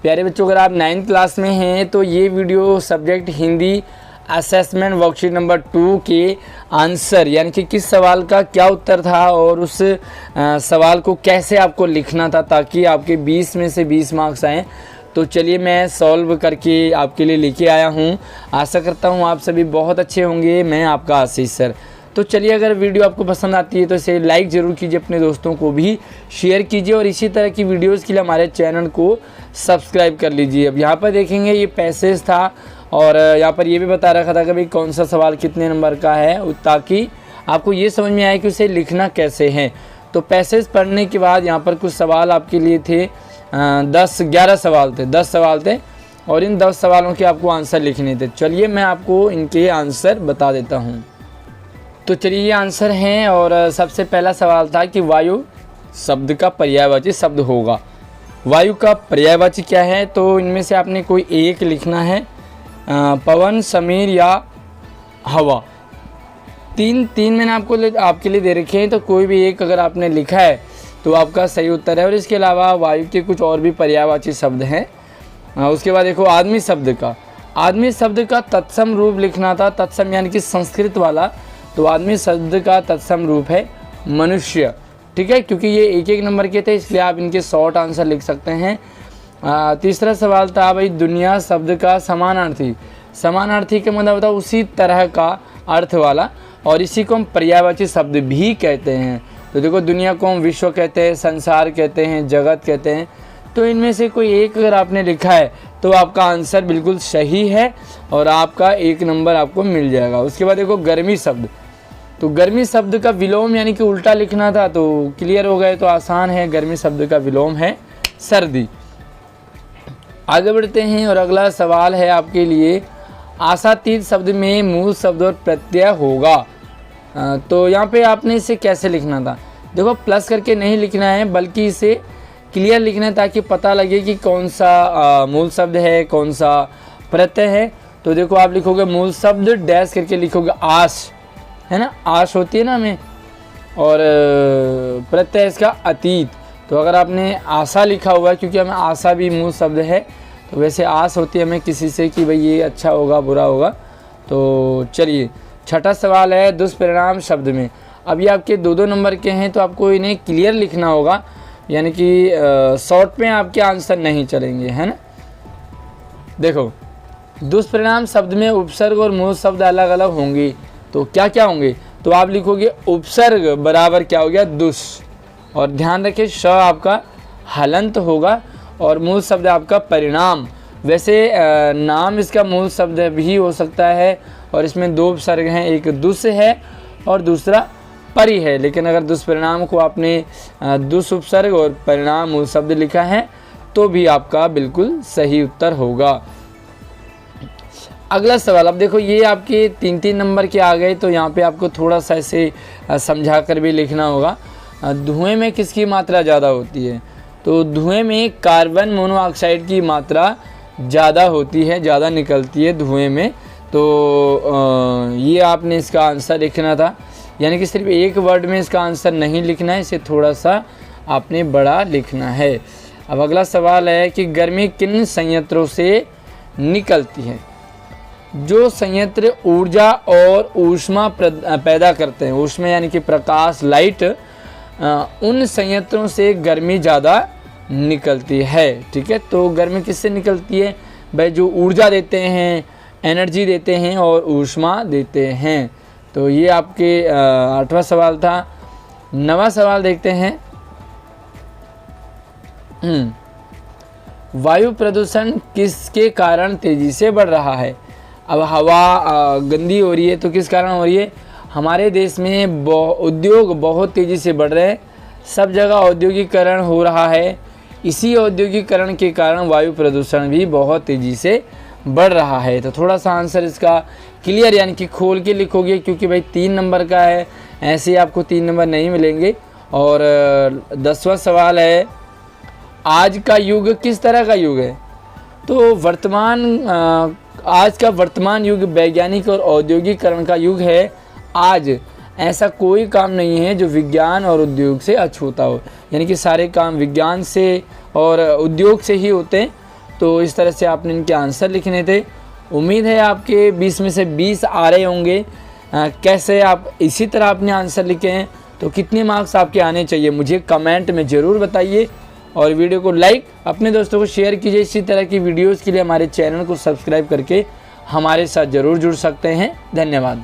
प्यारे बच्चों, अगर आप 9th क्लास में हैं तो ये video subject Hindi assessment worksheet number 2 के आंसर यानी कि किस सवाल का क्या उत्तर था और उस सवाल को कैसे आपको लिखना था ताकि आपके 20 में से 20 मार्क्स आएँ। तो चलिए मैं सॉल्व करके आपके लिए लेके आया हूँ। आशा करता हूँ आप सभी बहुत अच्छे होंगे। मैं आपका आशीष सर। तो चलिए, अगर वीडियो आपको पसंद आती है तो इसे लाइक ज़रूर कीजिए, अपने दोस्तों को भी शेयर कीजिए और इसी तरह की वीडियोस के लिए हमारे चैनल को सब्सक्राइब कर लीजिए। अब यहाँ पर देखेंगे ये पैसेज था और यहाँ पर ये भी बता रखा था कि भाई कौन सा सवाल कितने नंबर का है, ताकि आपको ये समझ में आए कि उसे लिखना कैसे है। तो पैसेज पढ़ने के बाद यहाँ पर कुछ सवाल आपके लिए थे, 11 सवाल थे, 10 सवाल थे और इन 10 सवालों के आपको आंसर लिखने थे। चलिए मैं आपको इनके आंसर बता देता हूँ। तो चलिए ये आंसर हैं और सबसे पहला सवाल था कि वायु शब्द का पर्यायवाची शब्द होगा। वायु का पर्यायवाची क्या है? तो इनमें से आपने कोई एक लिखना है, पवन, समीर या हवा। तीन मैंने आपके लिए दे रखे हैं, तो कोई भी एक अगर आपने लिखा है तो आपका सही उत्तर है। और इसके अलावा वायु के कुछ और भी पर्यायवाची शब्द हैं। उसके बाद देखो आदमी शब्द का तत्सम रूप लिखना था। तत्सम यानी कि संस्कृत वाला, तो आदमी शब्द का तत्सम रूप है मनुष्य। ठीक है, क्योंकि ये एक एक नंबर के थे इसलिए आप इनके शॉर्ट आंसर लिख सकते हैं। तीसरा सवाल था भाई दुनिया शब्द का समानार्थी का मतलब होता है उसी तरह का अर्थ वाला, और इसी को हम पर्यायवाची शब्द भी कहते हैं। तो देखो, दुनिया को हम विश्व कहते हैं, संसार कहते हैं, जगत कहते हैं। तो इनमें से कोई एक अगर आपने लिखा है तो आपका आंसर बिल्कुल सही है और आपका 1 नंबर आपको मिल जाएगा। उसके बाद देखो गर्मी शब्द, तो गर्मी शब्द का विलोम यानी कि उल्टा लिखना था, तो क्लियर हो गए, तो आसान है। गर्मी शब्द का विलोम है सर्दी। आगे बढ़ते हैं और अगला सवाल है आपके लिए, आशातीत शब्द में मूल शब्द और प्रत्यय होगा। तो यहाँ पे आपने इसे कैसे लिखना था? देखो, प्लस करके नहीं लिखना है बल्कि इसे क्लियर लिखना है ताकि पता लगे कि कौन सा मूल शब्द है, कौन सा प्रत्यय है। तो देखो, आप लिखोगे मूल शब्द डैश करके लिखोगे आश, है ना, आश होती है ना हमें, और प्रत्यय इसका अतीत। तो अगर आपने आशा लिखा हुआ है, क्योंकि हमें आशा भी मूल शब्द है, तो वैसे आस होती है हमें किसी से कि भाई ये अच्छा होगा बुरा होगा। तो चलिए, छठा सवाल है दुष्परिणाम शब्द में। अब ये आपके 2-2 नंबर के हैं, तो आपको इन्हें क्लियर लिखना होगा, यानी कि शॉर्ट में आपके आंसर नहीं चलेंगे, है ना। देखो, दुष्परिणाम शब्द में उपसर्ग और मूल शब्द अलग अलग होंगे। तो क्या क्या होंगे? तो आप लिखोगे उपसर्ग बराबर क्या हो गया, दुष, और ध्यान रखें श आपका हलंत होगा और मूल शब्द आपका परिणाम। वैसे नाम इसका मूल शब्द भी हो सकता है और इसमें 2 उपसर्ग हैं, एक दुष है और दूसरा परि है। लेकिन अगर दुष्परिणाम को आपने दुष उपसर्ग और परिणाम मूल शब्द लिखा है तो भी आपका बिल्कुल सही उत्तर होगा। अगला सवाल, अब देखो ये आपके 3-3 नंबर के आ गए, तो यहाँ पे आपको थोड़ा सा ऐसे समझा कर भी लिखना होगा। धुएं में किसकी मात्रा ज़्यादा होती है? तो धुएं में कार्बन मोनोऑक्साइड की मात्रा ज़्यादा होती है, ज़्यादा निकलती है धुएं में। तो ये आपने इसका आंसर लिखना था, यानी कि सिर्फ एक वर्ड में इसका आंसर नहीं लिखना है, इसे थोड़ा सा आपने बड़ा लिखना है। अब अगला सवाल है कि गर्मी किन संयंत्रों से निकलती है? जो संयंत्र ऊर्जा और ऊष्मा पैदा करते हैं, ऊष्मा यानी कि प्रकाश, लाइट, उन संयंत्रों से गर्मी ज़्यादा निकलती है। ठीक है, तो गर्मी किससे निकलती है भाई? जो ऊर्जा देते हैं, एनर्जी देते हैं और ऊष्मा देते हैं। तो ये आपके 8वां सवाल था। 9वां सवाल देखते हैं। वायु प्रदूषण किसके कारण तेज़ी से बढ़ रहा है? अब हवा गंदी हो रही है तो किस कारण हो रही है? हमारे देश में उद्योग बहुत तेज़ी से बढ़ रहे हैं, सब जगह औद्योगिकरण हो रहा है। इसी औद्योगिकरण के कारण वायु प्रदूषण भी बहुत तेज़ी से बढ़ रहा है। तो थोड़ा सा आंसर इसका क्लियर यानी कि खोल के लिखोगे, क्योंकि भाई 3 नंबर का है, ऐसे आपको 3 नंबर नहीं मिलेंगे। और 10वां सवाल है, आज का युग किस तरह का युग है? तो आज का वर्तमान युग वैज्ञानिक और औद्योगिकरण का युग है। आज ऐसा कोई काम नहीं है जो विज्ञान और उद्योग से अछूता हो, यानी कि सारे काम विज्ञान से और उद्योग से ही होते हैं। तो इस तरह से आपने इनके आंसर लिखने थे। उम्मीद है आपके 20 में से 20 आ रहे होंगे। कैसे आप इसी तरह आपने आंसर लिखे हैं, तो कितने मार्क्स आपके आने चाहिए मुझे कमेंट में ज़रूर बताइए। और वीडियो को लाइक, अपने दोस्तों को शेयर कीजिए। इसी तरह की वीडियोस के लिए हमारे चैनल को सब्सक्राइब करके हमारे साथ ज़रूर जुड़ सकते हैं। धन्यवाद।